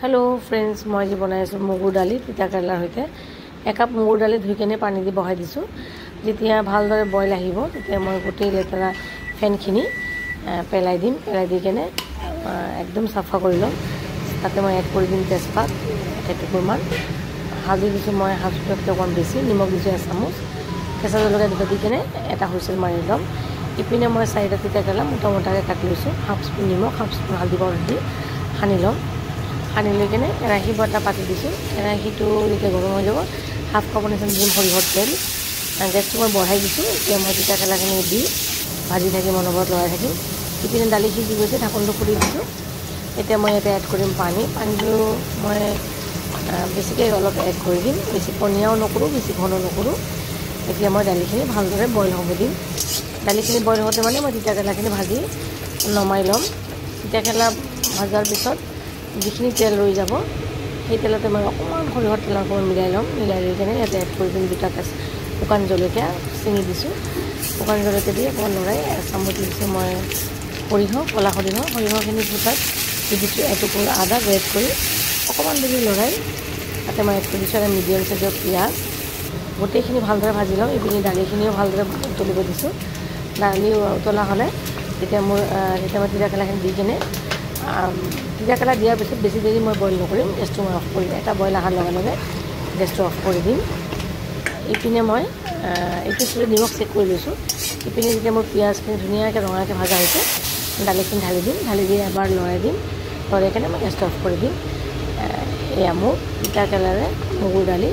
hello friends मैं आज बनाई मगुर दाली तिता केरेलार सहित एकाप मगुर दाली धुई केने पानी दी बहाई दिसो जेतिया भालदरे बयल आहिब तेतिया मैं गोटेई लेतेरा फेनखिनि पेलाई दिम पेलाई दी केने एकदम साफा करि लम ताते मैं एड करि दिम तेजपात एटुकुरमान हालधि दिसो मैं हाफटके अकण बेसि निमख दिसो एचामच केঁচা जलकिया दुटा दी केने एटा हुइसेल मारि लम इपिने मैं 4टा तिता केरेला मोटा मोटाके काटि लैसो हाफ स्पून निमख हाफ स्पून हालधि पाउडार दी सानि लम सानि लै केने केराही बटा पाति दिसो केराहीটো যেতিয়া गरम হৈ যাব हाफ काप निचिना दिम सरियहर तेल गैसটো मैं बढ़ाई दिसो এতিয়া मैं तिता केरेलाखिनि दी भाजी থাকিম অনবৰত লৰাই থাকিম इपिने दाली सिজি গৈছে ढाकनটো খুলি দিছো এতিয়া মই ইয়াতে এড কৰিম পানীটো মই বেছিকৈ অলপ এড কৰি দিম বেছি পনীয়াও নকৰো বেছি ঘন নকৰো এতিয়া মই দালিখিনি ভালদৰে বইল হ'ব দিম দালিখিনি বইল হওঁতে মানে মই তিতা কেৰেলাখিনি ভাজি নমাই লম তিতা কেৰেলা ভাজাৰ পিছত যিখিনি তেল ৰৈ যাব সেই তেলতে মই অকণমান সৰিয়হৰ তেল অকণমান মিলাই লম মিলাই লৈ কেনে ইয়াতে এড কৰি দিম দুটা শুকান জলকীয়া চিঙি দিছোঁ শুকান জলকীয়া দি অকণমান লৰাই চামুচ দিছোঁ মই সৰিয়হ ক'লা সৰিয়হখিনি ফুটাত দি দিছোঁ এটুকুৰা আদা গ্ৰেট কৰি অকণমান দেৰি লৰাই তাতে মই এড কৰি দিছোঁ এটা মিডিয়াম চাইজৰ পিঁয়াজ গোটেইখিনি ভালদৰে ভাজি লম ইপিনে দালিখিনিও ভালদৰে উতলিব দিছোঁ দালি উতলা হ'লে তেতিয়া মই তিতা কেৰেলাখিনি দি কেনে তিতা কেৰেলা দিয়াৰ পিছত বেছি দেৰি মই বইল নকৰিম গেছটো মই অফ কৰি দিম এটা বইল অহাৰ লগে লগে গেছটো অফ কৰি দিম ইপিনে মই এইটো নিমখ চেক কৰি লৈছোঁ ইপিনে যেতিয়া মোৰ পিঁয়াজখিনি ধুনীয়াকৈ ৰঙাকৈ ভাজা হৈছে দালিখিনি ঢালি দিম ঢালি দি এবাৰ লৰাই দিম লৰাই কেনে মই গেছটো অফ কৰি দিম এয়া মোৰ তিতা কেৰেলাৰে মগুৰ দালি